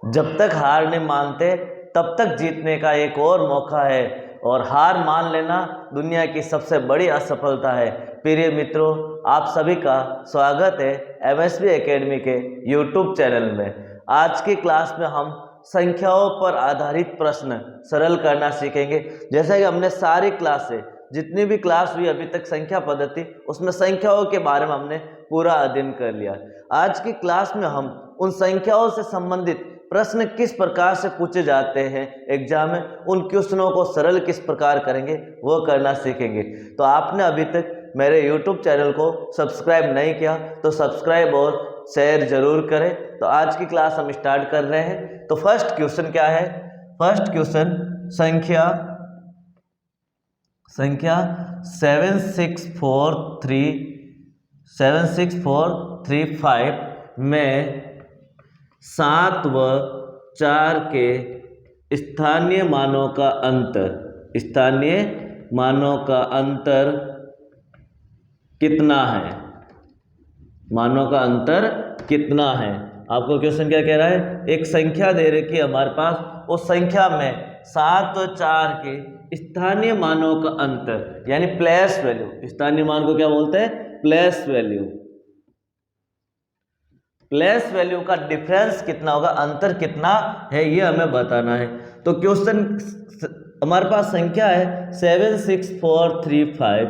जब तक हार नहीं मानते तब तक जीतने का एक और मौका है, और हार मान लेना दुनिया की सबसे बड़ी असफलता है। प्रिय मित्रों, आप सभी का स्वागत है एमएसबी एकेडमी के यूट्यूब चैनल में। आज की क्लास में हम संख्याओं पर आधारित प्रश्न सरल करना सीखेंगे। जैसा कि हमने सारी क्लासें, जितनी भी क्लास हुई अभी तक संख्या पद्धति, उसमें संख्याओं के बारे में हमने पूरा अध्ययन कर लिया। आज की क्लास में हम उन संख्याओं से संबंधित प्रश्न किस प्रकार से पूछे जाते हैं एग्जाम में, उन क्वेश्चनों को सरल किस प्रकार करेंगे वो करना सीखेंगे। तो आपने अभी तक मेरे YouTube चैनल को सब्सक्राइब नहीं किया तो सब्सक्राइब और शेयर जरूर करें। तो आज की क्लास हम स्टार्ट कर रहे हैं। तो फर्स्ट क्वेश्चन क्या है? फर्स्ट क्वेश्चन संख्या 76435 में 7 व 4 के स्थानीय मानों का अंतर कितना है? मानों का अंतर कितना है? आपको क्वेश्चन क्या कह रहा है? एक संख्या दे रखी है हमारे पास, उस संख्या में 7 व 4 के स्थानीय मानों का अंतर यानी प्लेस वैल्यू। स्थानीय मान को क्या बोलते हैं? Place value. प्लेस वैल्यू का डिफरेंस कितना होगा, अंतर कितना है, ये हमें बताना है। तो क्वेश्चन हमारे पास संख्या है 76435।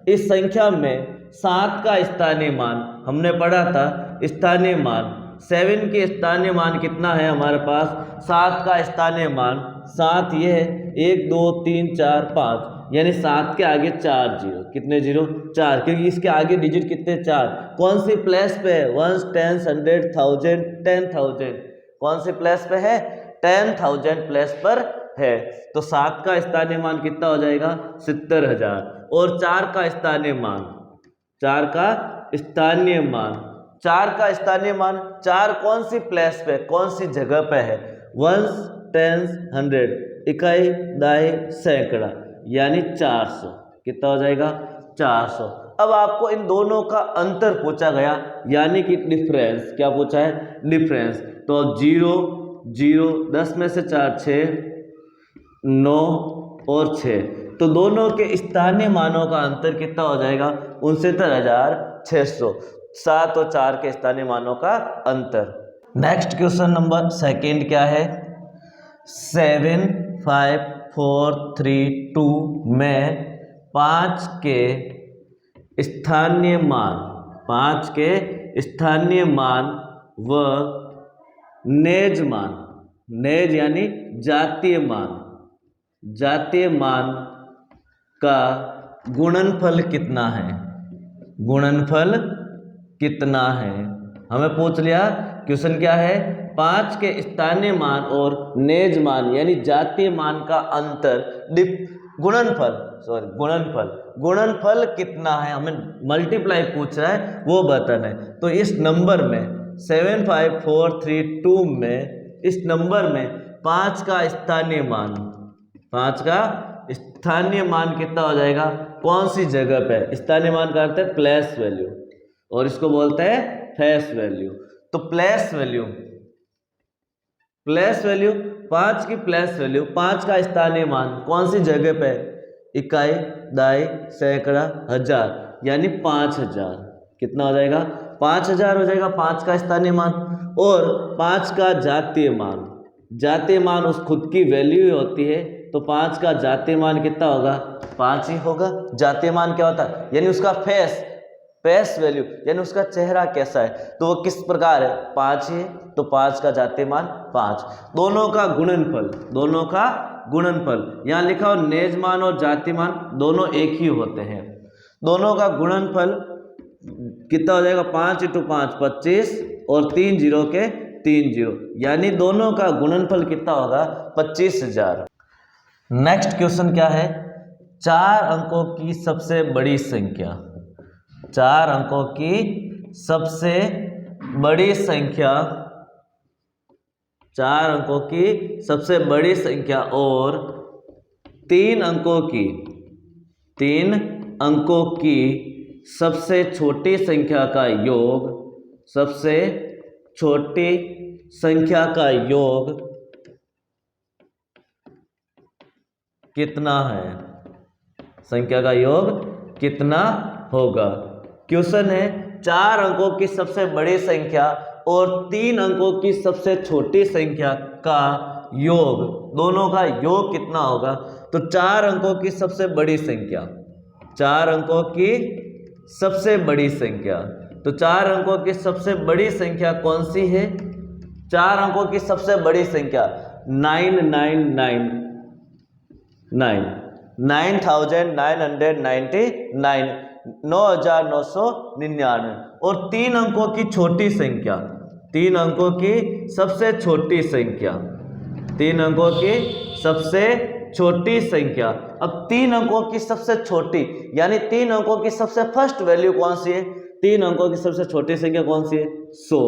इस संख्या में 7 का स्थानीय मान हमने पढ़ा था। स्थानीय मान 7 के स्थानीय मान कितना है हमारे पास? 7 का स्थानीय मान 7 ये है 1 2 3 4 5, यानी 7 के आगे 4 जीरो। कितने जीरो? 4, क्योंकि इसके आगे डिजिट कितने? 4। कौन सी प्लेस पे है? 1 10 100 1000 10,000। कौन सी प्लेस पे है? 10,000 प्लेस पर है। तो 7 का स्थानीय मान कितना हो जाएगा? 70,000। और 4 का स्थानीय मान, 4 का स्थानीय मान 4 कौन सी प्लेस पे, कौन सी जगह पे है? 1 10 100, इकाई दाई सैकड़ा, यानी 400। कितना हो जाएगा? 400। अब आपको इन दोनों का अंतर पूछा गया, यानी कि डिफरेंस। क्या पूछा है? डिफरेंस। तो 0 0, 10 में से 4 6, 9 और 6, तो दोनों के स्थानीय मानों का अंतर कितना हो जाएगा? 69,600। 7 और 4 के स्थानीय मानों का अंतर। नेक्स्ट क्वेश्चन नंबर सेकंड क्या है? 75432 में 5 के स्थानीय मान व नेज यानी जातीय मान का गुणनफल कितना है? गुणनफल कितना है? हमें पूछ लिया। क्वेश्चन क्या है? 5 के स्थानीय मान और नेज मान यानी जातीय मान का अंतर, गुणनफल कितना है? हमें मल्टीप्लाई पूछ रहा है, वो बताना है। तो इस नंबर में 75432 में, इस नंबर में 5 का स्थानीय मान कितना हो जाएगा? कौन सी जगह पे? स्थानीय मान का अर्थ है प्लेस वैल्यू, और इसको बोलते हैं फेस वैल्यू। तो प्लेस वैल्यू 5 की प्लेस वैल्यू, 5 का स्थानीय मान कौन सी जगह पे? इकाई दाई सैकड़ा हजार, यानी 5000। कितना हो जाएगा? 5000 हो जाएगा 5 का स्थानीय मान। और 5 का जातीय मान उस खुद की वैल्यू ही होती है, तो 5 का जातीय मान कितना होगा? 5 ही होगा। जातीय मान क्या होता है? यानी उसका फेस वैल्यू, यानी उसका चेहरा कैसा है, तो वो किस प्रकार है? 5 ही है, तो 5 का जातीय मान 5। दोनों का गुणनफल यहाँ लिखा हो, नेज मान और जातीय मान दोनों एक ही होते हैं। दोनों का गुणनफल कितना हो जाएगा? 5 × 5 25, और 3 जीरो के 3 जीरो, यानी दोनों का गुणनफल कितना होगा? 25,000। नेक्स्ट क्वेश्चन क्या है? 4 अंकों की सबसे बड़ी संख्या, 4 अंकों की सबसे बड़ी संख्या, 4 अंकों की सबसे बड़ी संख्या और 3 अंकों की सबसे छोटी संख्या का योग, सबसे छोटी संख्या का योग कितना है, संख्या का योग कितना होगा। क्वेश्चन है 4 अंकों की सबसे बड़ी संख्या और 3 अंकों की सबसे छोटी संख्या का योग, दोनों का योग कितना होगा। तो 4 अंकों की सबसे बड़ी संख्या, 4 अंकों की सबसे बड़ी संख्या, तो 4 अंकों की सबसे बड़ी संख्या कौन सी है। 4 अंकों की सबसे बड़ी संख्या 999 9999 9999 और 3 अंकों की छोटी संख्या, 3 अंकों की सबसे छोटी संख्या, 3 अंकों की सबसे छोटी संख्या। अब 3 अंकों की सबसे छोटी यानी 3 अंकों की सबसे फर्स्ट वैल्यू कौन सी है, 3 अंकों की सबसे छोटी संख्या कौन सी है 100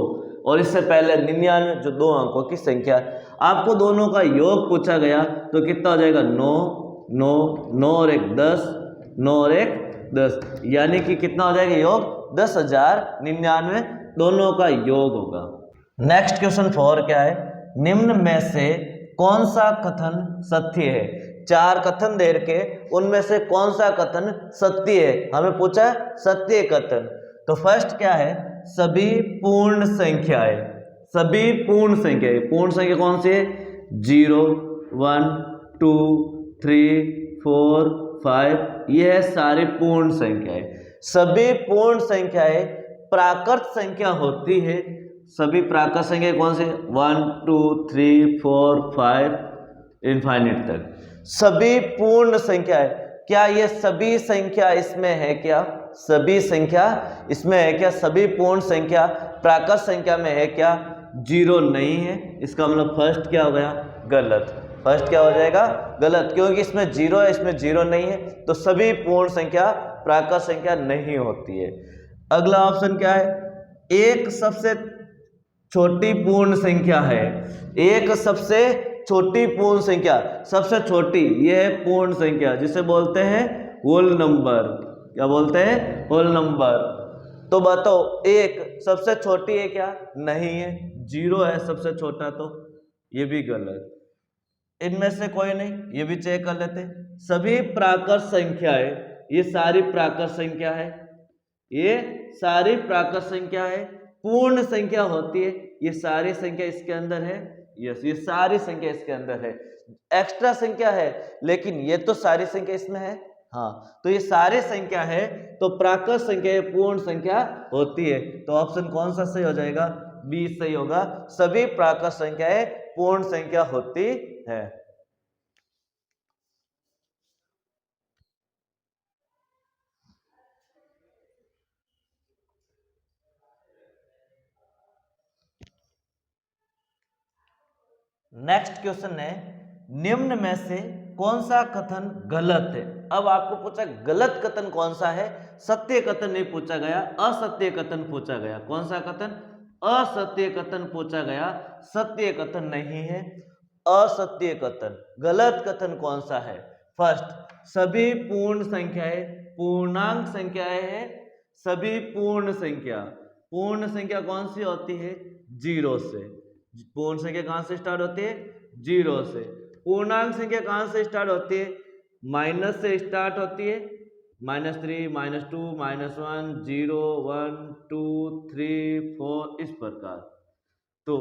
और इससे पहले 99 जो 2 अंकों की संख्या। आपको दोनों का योग पूछा गया तो कितना हो जाएगा 9 9 9 और 1 10, 9 और 1 10, यानी कि कितना हो जाएगा योग 10,099, दोनों का योग होगा। नेक्स्ट क्वेश्चन 4 क्या है, निम्न में से कौन सा कथन सत्य है। 4 कथन दे के उनमें से कौन सा कथन सत्य है, हमें पूछा है सत्य कथन। तो फर्स्ट क्या है, सभी पूर्ण संख्याएं, सभी पूर्ण संख्याएं, पूर्ण संख्या कौन सी है 0 1 2 3 4 5, ये है सारी पूर्ण संख्याएं। सभी पूर्ण संख्याएं प्राकृत संख्या होती है, सभी प्राकृत संख्या कौन से 1 2 3 4 5 इनफाइनिट तक, सभी पूर्ण संख्याएं। क्या ये सभी संख्या इसमें है, क्या सभी संख्या इसमें है क्या, सभी पूर्ण संख्या प्राकृत संख्या में है क्या, 0 नहीं है। इसका मतलब फर्स्ट क्या हो गया गलत, फर्स्ट क्या हो जाएगा गलत, क्योंकि इसमें 0 है, इसमें 0 नहीं है, तो सभी पूर्ण संख्या प्राकृत संख्या नहीं होती है। अगला ऑप्शन क्या है, एक सबसे छोटी पूर्ण संख्या है, एक सबसे छोटी पूर्ण संख्या, सबसे छोटी ये है पूर्ण संख्या जिसे बोलते हैं होल नंबर, क्या बोलते हैं होल नंबर। तो बताओ एक सबसे छोटी है क्या, नहीं है, 0 है सबसे छोटा, तो ये भी गलत। इनमें से कोई नहीं, ये भी चेक कर लेते। सभी प्राकृत संख्याएं, ये सारी प्राकृत संख्या है, ये सारी प्राकृत संख्या है, पूर्ण संख्या होती है, ये सारी संख्या इसके अंदर है, यस ये सारी संख्या इसके अंदर है। एक्स्ट्रा संख्या है लेकिन ये तो सारी संख्या इसमें है, हाँ तो ये सारी संख्या है, तो प्राकृत संख्या पूर्ण संख्या होती है। तो ऑप्शन कौन सा सही हो जाएगा, बी सही होगा, सभी प्राकृत संख्याएं पूर्ण संख्या होती है। नेक्स्ट क्वेश्चन है, निम्न में से कौन सा कथन गलत है। अब आपको पूछा गलत कथन कौन सा है, सत्य कथन नहीं पूछा गया, असत्य कथन पूछा गया। कौन सा कथन, असत्य कथन पूछा गया, सत्य कथन नहीं है, असत्य कथन। गलत कथन कौन सा है, फर्स्ट सभी पूर्ण संख्याएं पूर्णांक संख्याएं हैं, सभी पूर्ण संख्या, पूर्ण संख्या कौन सी होती है 0 से, पूर्ण संख्या कहां से स्टार्ट होती है 0 से। पूर्णांक संख्या कहां से स्टार्ट होती है, माइनस से स्टार्ट होती है, -3 -2 -1 0 1 2 3 4 इस प्रकार। तो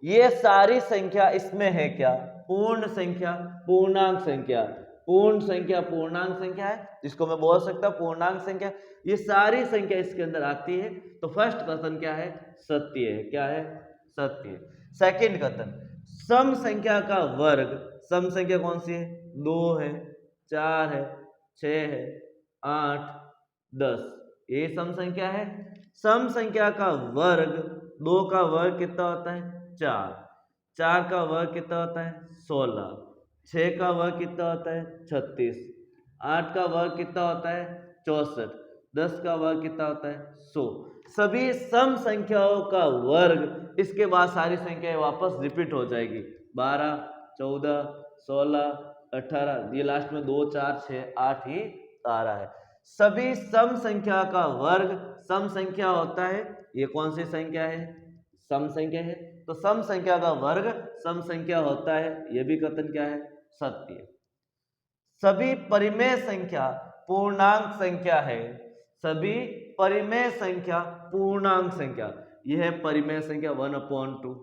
ये सारी संख्या इसमें है क्या, पूर्ण संख्या पूर्णांक संख्या, पूर्ण संख्या पूर्णांक संख्या है, इसको मैं बोल सकता हूं पूर्णांक संख्या, ये सारी संख्या इसके अंदर आती है। तो फर्स्ट कथन क्या है, सत्य है, क्या है सत्य। सेकंड कथन, सम संख्या का वर्ग, सम संख्या कौन सी है 2 है 4 है 6 है 8 10, ये सम संख्या है। सम संख्या का वर्ग, 2 का वर्ग कितना होता है 4, 4 का वर्ग कितना होता है 16, 6 का वर्ग कितना होता है 36, 8 का वर्ग कितना होता है 64, 10 का वर्ग कितना होता है 100। सभी सम संख्याओं का वर्ग, इसके बाद सारी संख्याएं वापस रिपीट हो जाएगी, 12 14 16 18, ये लास्ट में 2 4 6 8 ही आ रहा है। सभी सम संख्या का वर्ग सम संख्या होता है, ये कौन सी संख्या है सम संख्या है, तो सम संख्या का वर्ग सम संख्या होता है, यह भी कथन क्या है? सत्य है। सभी परिमेय संख्या पूर्णांक संख्या है। सभी परिमेय संख्या पूर्णांक संख्या, यह है परिमेय संख्या 1/2,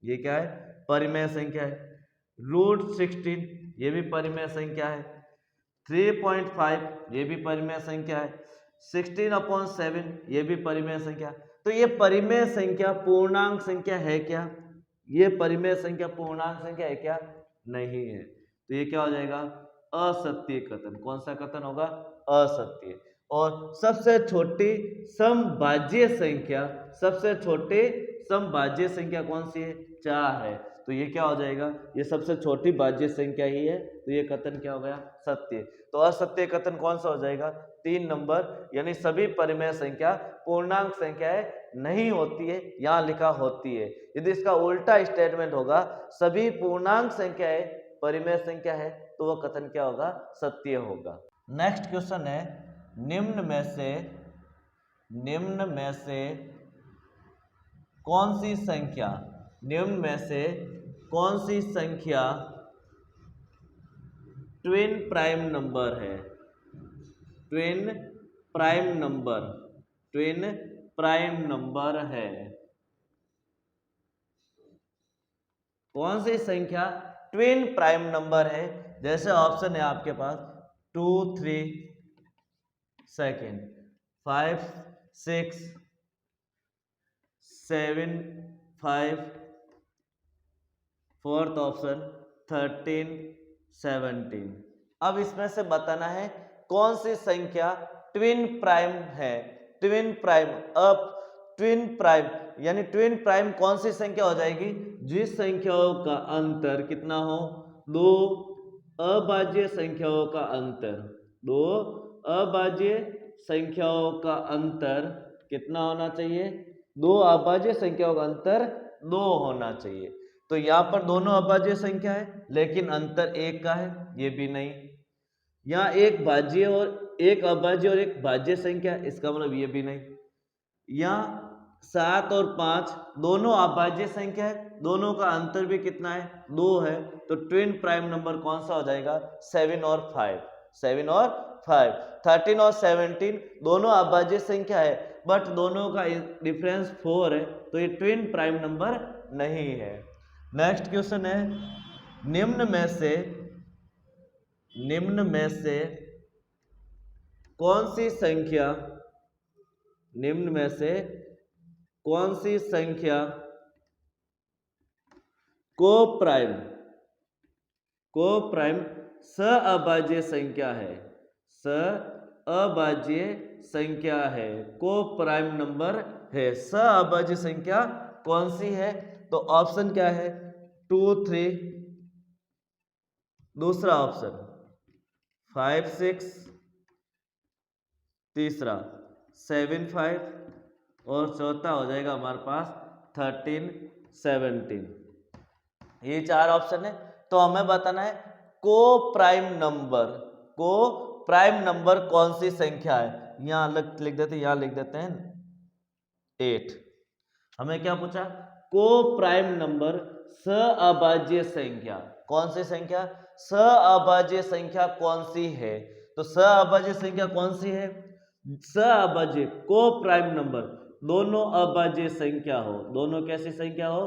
ये क्या है? परिमेय संख्या है। √16 ये भी परिमेय संख्या है। 3.5 ये भी परिमेय संख्या है। 16/7 ये भी परिमेय संख्या। तो ये परिमेय संख्या पूर्णांक संख्या है क्या? ये परिमेय संख्या पूर्णांक संख्या है क्या? नहीं है। तो ये क्या हो जाएगा? असत्य कथन। कौन सा कथन होगा? असत्य। और सबसे छोटी समभाज्य संख्या, सबसे छोटी समभाज्य संख्या कौन सी है? 4 है। तो ये क्या हो जाएगा? ये सबसे छोटी भाज्य संख्या ही है, तो ये कथन क्या हो गया? सत्य। तो असत्य कथन कौन सा हो जाएगा? 3 नंबर, यानी सभी परिमेय संख्या पूर्णांक संख्याएं नहीं होती है, यहाँ लिखा होती है। यदि इसका उल्टा स्टेटमेंट होगा सभी पूर्णांक संख्याएं परिमेय संख्या है, तो वह कथन क्या होगा? सत्य होगा। नेक्स्ट क्वेश्चन है, निम्न में से कौन सी संख्या, निम्न में से कौन सी संख्या ट्विन प्राइम नंबर है? ट्विन प्राइम नंबर है। कौन सी संख्या ट्विन प्राइम नंबर है? जैसे ऑप्शन है आपके पास 2, 3 सेकेंड, 5, 6, 7, 5, फोर्थ ऑप्शन 13, 17। अब इसमें से बताना है कौन सी संख्या ट्विन प्राइम है। ट्विन प्राइम, अब ट्विन प्राइम यानी ट्विन प्राइम कौन सी संख्या हो जाएगी? जिस संख्याओं का अंतर कितना हो? 2 अभाज्य संख्याओं का अंतर, 2 अभाज्य संख्याओं का अंतर कितना होना चाहिए? 2 अभाज्य संख्याओं का अंतर 2 होना चाहिए। तो यहाँ पर दोनों अभाज्य संख्या है, लेकिन अंतर 1 का है, ये भी नहीं। यहाँ एक भाज्य और एक अभाज्य और एक भाज्य संख्या, इसका मतलब ये भी नहीं। यहाँ 7 और 5 दोनों अभाज्य संख्या है, दोनों का अंतर भी कितना है? 2 है। तो ट्विन प्राइम नंबर कौन सा हो जाएगा? 7 और 5। 7 और 5, 13 और 17 दोनों अभाज्य संख्या है, बट दोनों का डिफरेंस 4 है, तो ये ट्विन प्राइम नंबर नहीं है। नेक्स्ट क्वेश्चन है, निम्न में से कौन सी संख्या, निम्न में से कौन सी संख्या को प्राइम सअभाज्य संख्या है? सअभाज्य संख्या है, को प्राइम नंबर है। सअभाज्य संख्या कौन सी है? तो ऑप्शन क्या है? 2, 3, दूसरा ऑप्शन 5, 6, तीसरा 7, 5 और चौथा हो जाएगा हमारे पास 13, 17। ये 4 ऑप्शन है। तो हमें बताना है को प्राइम नंबर कौन सी संख्या है। यहाँ लिख देते, यहाँ लिख देते हैं 8। हमें क्या पूछा? को प्राइम नंबर सअभाज्य संख्या, कौन सी संख्या? सअभाज्य संख्या कौन सी है? तो सअभाज्य संख्या कौन सी है? सअभाज्य को प्राइम नंबर दोनों अभाज्य संख्या हो। दोनों कैसी संख्या हो?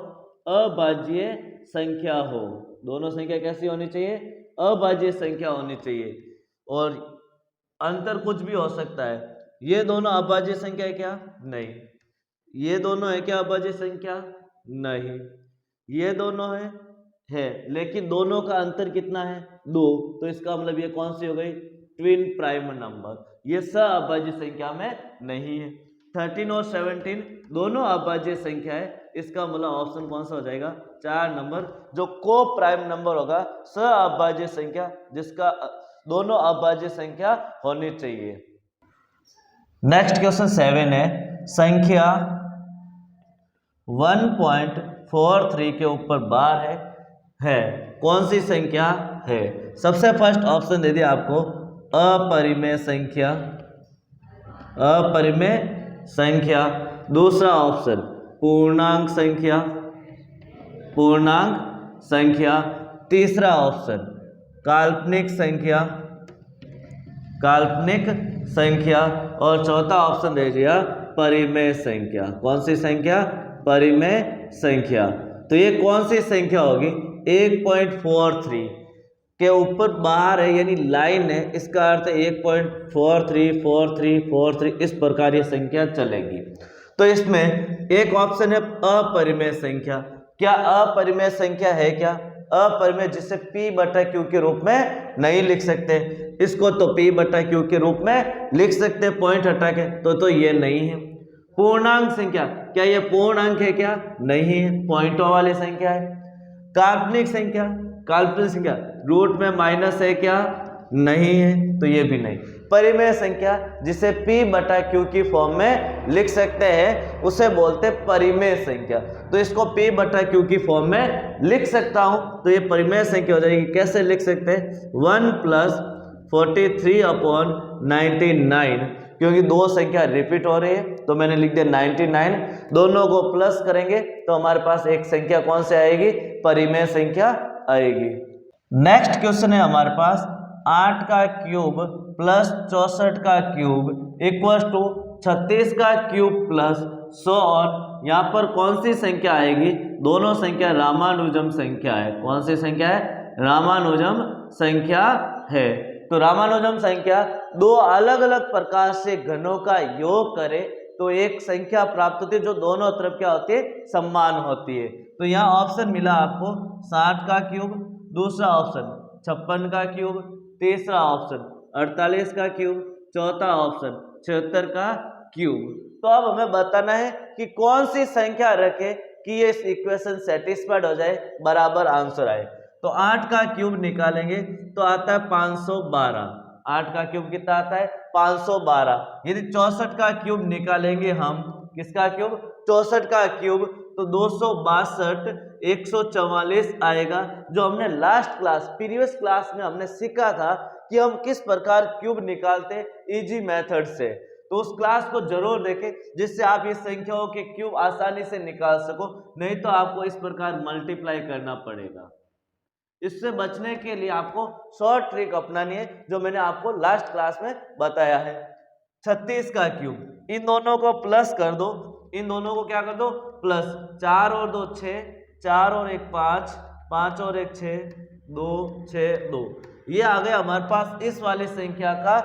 अभाज्य संख्या हो। दोनों संख्या कैसी होनी चाहिए? अभाज्य संख्या होनी चाहिए। और अंतर कुछ भी हो सकता है। ये दोनों अभाज्य संख्या है क्या? नहीं। ये दोनों है क्या अभाज्य संख्या? नहीं। ये दोनों है, लेकिन दोनों का अंतर कितना है? 2। तो इसका मतलब ये कौन सी हो गई? Twin prime number. ये सअभाज्य संख्या में नहीं है। 13 और 17 दोनों अभाज्य संख्या है, इसका मतलब ऑप्शन कौन सा हो जाएगा? 4 नंबर, जो को प्राइम नंबर होगा सअभाज्य संख्या, जिसका दोनों अभाज्य संख्या होनी चाहिए। नेक्स्ट क्वेश्चन 7 है, संख्या 1.43 के ऊपर बार है कौन सी संख्या है? सबसे फर्स्ट ऑप्शन दे दिया आपको अपरिमेय संख्या। दूसरा ऑप्शन पूर्णांक संख्या। पूर्णांक संख्या, तीसरा ऑप्शन काल्पनिक संख्या, काल्पनिक संख्या, और चौथा ऑप्शन दे दिया परिमेय संख्या। कौन सी संख्या? परिमेय संख्या। तो ये कौन सी संख्या होगी? 1.43 के ऊपर बाहर है यानी लाइन है, इसका अर्थ 1.43 43 43 इस प्रकार ये संख्या चलेगी। तो इसमें एक ऑप्शन है अपरिमेय संख्या। क्या अपरिमेय संख्या है? क्या अपरिमेय, जिसे p बटा q के रूप में नहीं लिख सकते, इसको तो p बटा q के रूप में लिख सकते पॉइंट हटा के, तो ये नहीं है। पूर्णांक संख्या, क्या ये पूर्णांक है? क्या नहीं है, पॉइंटों वाली संख्या है। काल्पनिक संख्या, काल्पनिक संख्या रूट में माइनस है? क्या नहीं है, तो ये भी नहीं। परिमेय संख्या, जिसे p बटा q की फॉर्म में लिख सकते हैं, उसे बोलते परिमेय संख्या। तो इसको p बटा q की फॉर्म में लिख सकता हूं, तो ये परिमेय संख्या हो जाएगी। कैसे लिख सकते हैं? 1 + 43/99, क्योंकि दो संख्या रिपीट हो रही है तो मैंने लिख दिया 99। दोनों को प्लस करेंगे तो हमारे पास एक संख्या कौन सी आएगी? परिमेय संख्या आएगी। नेक्स्ट क्वेश्चन है हमारे पास 8 का क्यूब प्लस 64 का क्यूब इक्वल टू 36 का क्यूब प्लस 100, और यहाँ पर कौन सी संख्या आएगी? दोनों संख्या रामानुजन संख्या है। कौन सी संख्या है? रामानुजन संख्या है। तो रामानुजन संख्या दो अलग अलग प्रकार से घनों का योग करे तो एक संख्या प्राप्त होती है जो दोनों तरफ क्या होती है? समान होती है। तो यहाँ ऑप्शन मिला आपको 60 का क्यूब, दूसरा ऑप्शन 56 का क्यूब, तीसरा ऑप्शन 48 का क्यूब, चौथा ऑप्शन 76 का क्यूब। तो अब हमें बताना है कि कौन सी संख्या रखे कि ये इक्वेशन सेटिस्फाइड हो जाए, बराबर आंसर आए। तो 8 का क्यूब निकालेंगे तो आता है 512। 8 का क्यूब कितना आता है? 512। यदि 64 का क्यूब निकालेंगे हम, किसका क्यूब? 64 का क्यूब, तो 262 144 आएगा, जो हमने लास्ट क्लास प्रीवियस क्लास में हमने सीखा था कि हम किस प्रकार क्यूब निकालते हैं इजी मेथड से। तो उस क्लास को जरूर देखें जिससे आप इस संख्याओं के क्यूब आसानी से निकाल सको, नहीं तो आपको इस प्रकार मल्टीप्लाई करना पड़ेगा। इससे बचने के लिए आपको शॉर्ट ट्रिक अपनानी है जो मैंने आपको लास्ट क्लास में बताया है। 36 का क्यूब, इन दोनों को प्लस कर दो, इन दोनों को क्या कर दो? प्लस। 4 और 2 6, 4 और 1 5, 5 और 1 6, 2 6 2। ये आ गया हमारे पास इस वाली संख्या का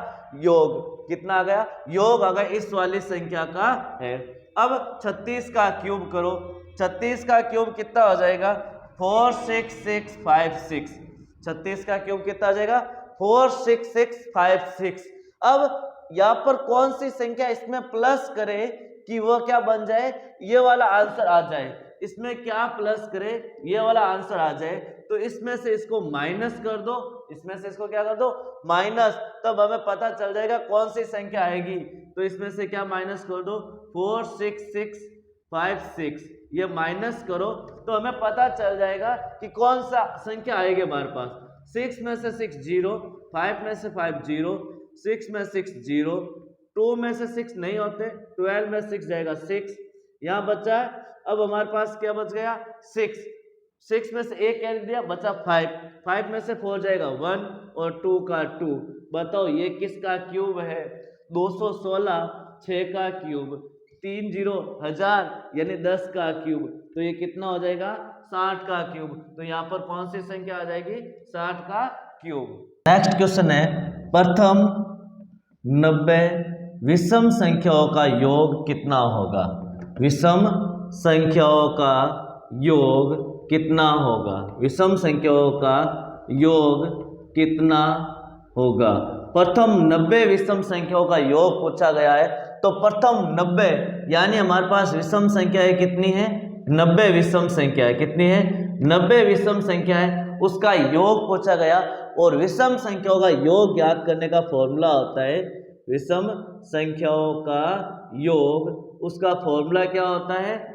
योग। कितना आ गया? योग आ गया इस वाली संख्या का है। अब 36 का क्यूब करो, 36 का क्यूब कितना हो जाएगा? 46656। 36 का क्यूब कितना आ जाएगा? 46656। अब यहाँ पर कौन सी संख्या इसमें प्लस करे कि वह क्या बन जाए? ये वाला आंसर आ जाए। इसमें क्या प्लस करे? ये वाला आंसर आ जाए। तो इसमें से इसको माइनस कर दो, इसमें से इसको क्या कर दो? माइनस। तब हमें पता चल जाएगा कौन सी संख्या आएगी। तो इसमें से क्या माइनस कर दो? 46656, ये माइनस करो तो हमें पता चल जाएगा कि कौन सा संख्या आएगी हमारे पास। 6 में से 6 0, 5 में से 5 0, 6 में 6 0, 2 में से 6 नहीं होते, 12 में 6 जाएगा 6, यहाँ बचा है। अब हमारे पास क्या बच गया? 6। 6 में से एक कैंसिल दिया, बचा 5, 5 में से 4 जाएगा 1 और 2 का 2। बताओ ये किसका क्यूब है? 216। 6 का क्यूब, 3 0 1000 यानी 10 का क्यूब, तो ये कितना हो जाएगा? 60 का क्यूब। तो यहाँ पर कौन सी संख्या आ जाएगी? 60 का क्यूब। नेक्स्ट क्वेश्चन है प्रथम 90 विषम संख्याओं का योग कितना होगा? विषम संख्याओं का योग कितना होगा? विषम संख्याओं का योग कितना होगा? प्रथम 90 विषम संख्याओं का योग पूछा गया है। तो प्रथम 90 यानी हमारे पास विषम संख्याएं कितनी है? 90 विषम संख्या है। कितनी है? 90 विषम संख्या है, उसका योग पूछा गया। और विषम संख्याओं का योग ज्ञात करने का फॉर्मूला होता है, विषम संख्याओं का योग, उसका फॉर्मूला क्या होता है?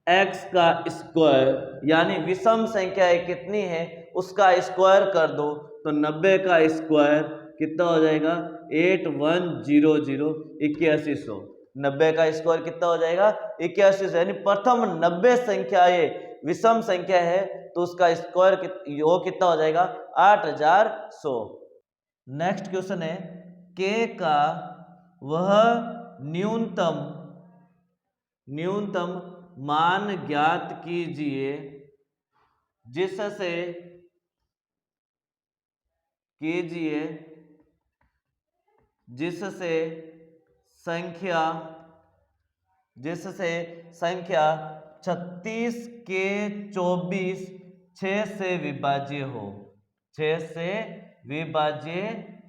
x का स्क्वायर, यानी विषम संख्याएं कितनी है उसका स्क्वायर कर दो, तो 90 का स्क्वायर कितना हो जाएगा? 8100 8100। 90 का स्क्वायर कितना हो जाएगा? 8100। यानी प्रथम 90 संख्याएं विषम संख्या है तो उसका स्क्वायर वो कितना हो जाएगा 8100। नेक्स्ट क्वेश्चन है k का वह न्यूनतम मान ज्ञात कीजिए जिससे संख्या 36 के 24 6 से विभाज्य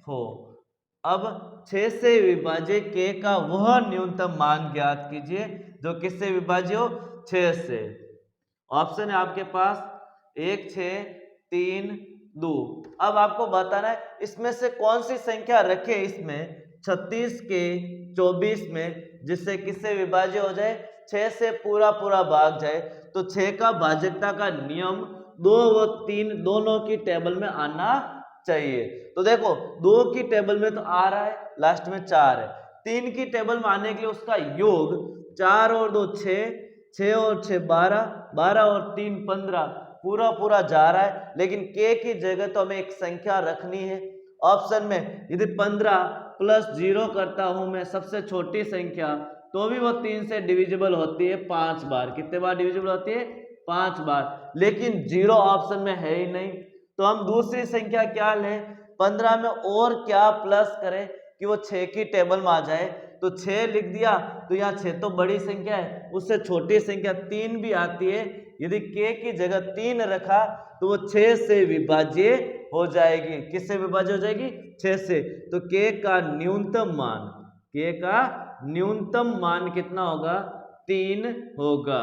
हो। अब 6 से विभाज्य k का वह न्यूनतम मान ज्ञात कीजिए जो किससे विभाज्य हो 6 से। ऑप्शन है आपके पास 1 6 3 2। अब आपको बताना है इसमें से कौन सी संख्या रखे इसमें 36 के 24 में जिससे किससे विभाज्य हो जाए 6 से पूरा भाग जाए। तो 6 का भाजकता का नियम 2 व 3 दोनों की टेबल में आना चाहिए। तो देखो 2 की टेबल में तो आ रहा है, लास्ट में 4 है। 3 की टेबल में आने के लिए उसका योग 4 और 2 6, 6 और 6 12, 12 और 3 15 पूरा जा रहा है। लेकिन k की जगह तो हमें एक संख्या रखनी है। ऑप्शन में यदि 15 प्लस 0 करता हूं मैं सबसे छोटी संख्या तो भी वो 3 से डिविजिबल होती है 5 बार। कितने बार डिविजिबल होती है 5 बार। लेकिन 0 ऑप्शन में है ही नहीं तो हम दूसरी संख्या क्या लें 15 में और क्या प्लस करें कि वो 6 की टेबल में आ जाए। तो 6 लिख दिया तो यहाँ 6 तो बड़ी संख्या है, उससे छोटी संख्या 3 भी आती है। यदि k की जगह 3 रखा तो वो 6 से विभाज्य हो जाएगी। किससे विभाज्य हो जाएगी 6 से। तो k का न्यूनतम मान कितना होगा 3 होगा।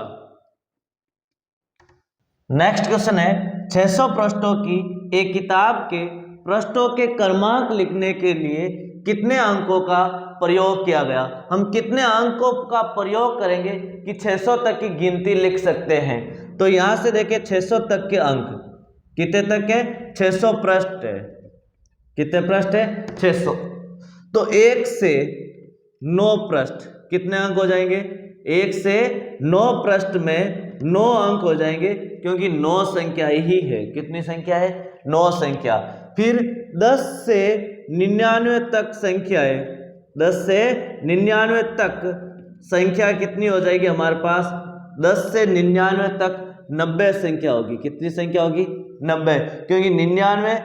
नेक्स्ट क्वेश्चन है 600 पृष्ठों की एक किताब के पृष्ठों के क्रमांक लिखने के लिए कितने अंकों का प्रयोग किया गया। हम कितने अंकों का प्रयोग करेंगे कि 600 तक की गिनती लिख सकते हैं। तो यहां से देखिए 600 तक के अंक कितने तक है 600 पृष्ठ है। कितने पृष्ठ है 600। तो 1 से 9 पृष्ठ कितने अंक हो जाएंगे 1 से 9 पृष्ठ में 9 अंक हो जाएंगे क्योंकि 9 संख्या ही है। कितनी संख्या है 9 संख्या। फिर 10 से 99 तक संख्या है। 10 से 99 तक संख्या कितनी हो जाएगी हमारे पास 10 से 99 तक 90 संख्या होगी। कितनी संख्या होगी 90 क्योंकि 99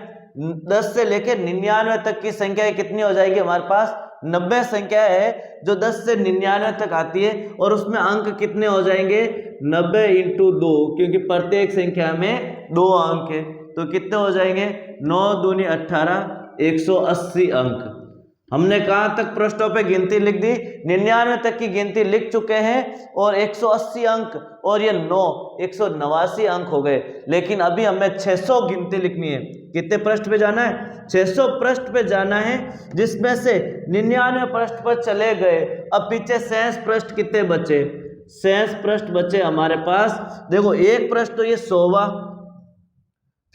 10 से लेकर 99 तक की संख्या कितनी हो जाएगी हमारे पास 90 संख्या है जो 10 से 99 तक आती है। और उसमें अंक कितने हो जाएंगे 90 इंटू 2 क्योंकि प्रत्येक संख्या में 2 अंक है। तो कितने हो जाएंगे 9 दूनी 18 180 अंक। हमने कहां तक पृष्ठों पे गिनती लिख दी 99 तक की गिनती लिख चुके हैं और 180 अंक और ये 9 189 अंक हो गए। लेकिन अभी हमें 600 गिनती लिखनी है। कितने पृष्ठ पे जाना है 600 पृष्ठ पे जाना है जिसमें से 99 पृष्ठ पर चले गए। अब पीछे शेष पृष्ठ कितने बचे शेष पृष्ठ बचे हमारे पास। देखो एक पृष्ठ तो ये 100वां,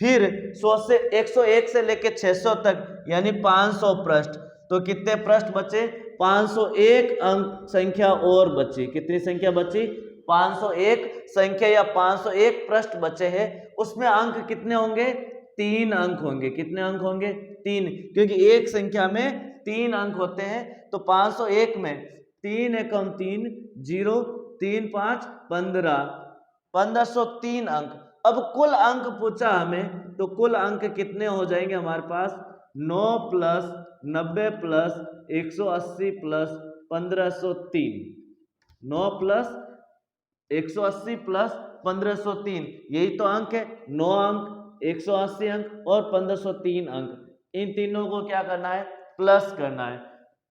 फिर 100 से 101 से लेके 600 तक यानी 500 पृष्ठ। तो कितने पृष्ठ बचे 501 अंक संख्या और बची। कितनी संख्या बची 501 संख्या या 501 पृष्ठ बचे हैं। उसमें अंक कितने होंगे 3 अंक होंगे। कितने अंक होंगे 3 क्योंकि एक संख्या में 3 अंक होते हैं। तो 501 में 3 एकम 3 0 3 5 15 1503 अंक। अब कुल अंक पूछा हमें तो कुल अंक कितने हो जाएंगे हमारे पास 9 plus 90 plus 180 plus 1503। 9 plus 180 plus 1503 यही तो अंक है। 9 अंक 180 अंक और 1503 अंक। इन तीनों को क्या करना है प्लस करना है।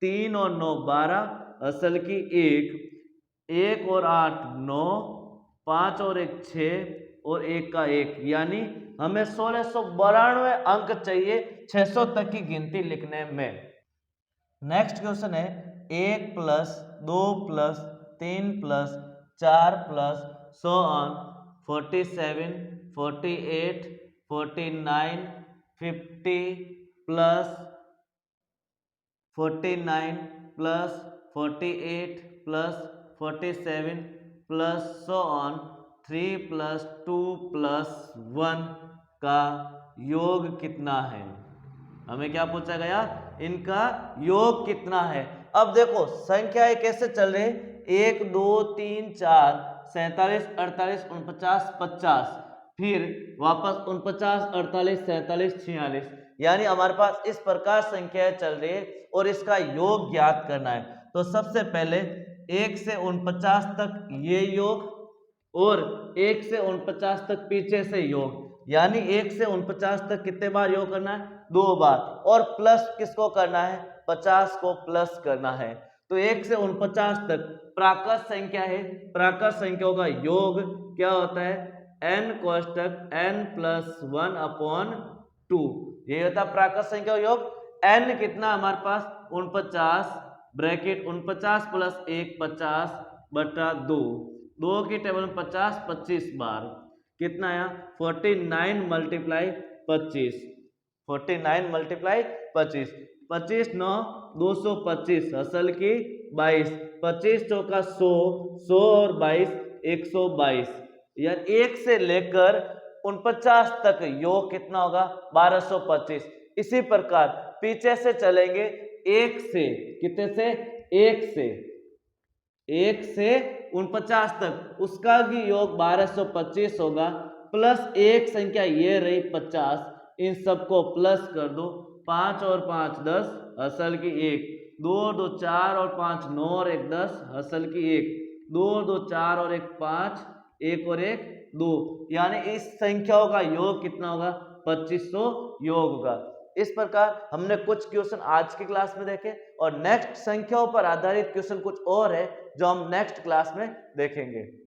3 और 9 12 असल की 1 और 8 9 5 और 1 6 और 1 का 1 यानी हमें 1692 अंक चाहिए 600 तक की गिनती लिखने में। नेक्स्ट क्वेश्चन है 1 plus 2 plus 3 plus 4 plus 47 48 49 50 plus 49 plus 48 plus 47 plus 3 + 2 + 1 का योग कितना है। हमें क्या पूछा गया, इनका योग कितना है। अब देखो संख्याएं कैसे चल रही है, 1 2 3 4 47 48 49 50, फिर वापस 49 48 47 46, यानी हमारे पास इस प्रकार संख्याएं चल रही है और इसका योग ज्ञात करना है। तो सबसे पहले 1 से 49 तक ये योग और 1 से 49 तक पीछे से योग, यानी 1 से 49 तक कितने बार योग करना है, 2 बार, और प्लस किसको करना है, 50 को प्लस करना है। तो 1 से 49 तक प्राकृत संख्या है, प्राकृत संख्याओं का योग क्या होता है, n कोष्टक n + 1/2, ये होता है प्राकृत संख्या का योग। n कितना हमारे पास, 49 ब्रैकेट 49 + 1 50/2, 2 की टेबल में 50 25 बार, कितना आया 49 × 25, 49 × 25, 25 9 225 असल की 22, 25 चौका 100, 100 और 22 122, यानी 1 से लेकर 49 तक योग कितना होगा, 1225। इसी प्रकार पीछे से चलेंगे, 1 से कितने से, 1 से 49 तक, उसका भी योग 1225 होगा, प्लस एक संख्या ये रही 50, इन सबको प्लस कर दो, 5 और 5 10 असल की 1, 2 और 2 4 और 5 9 और 1 10 असल की 1, 2 और 2 4 और 1 5, 1 और 1 2, यानी इस संख्याओं का योग कितना होगा, 2500 योग होगा। इस प्रकार हमने कुछ क्वेश्चन आज की क्लास में देखे और नेक्स्ट संख्याओं पर आधारित क्वेश्चन कुछ और है जो हम नेक्स्ट क्लास में देखेंगे।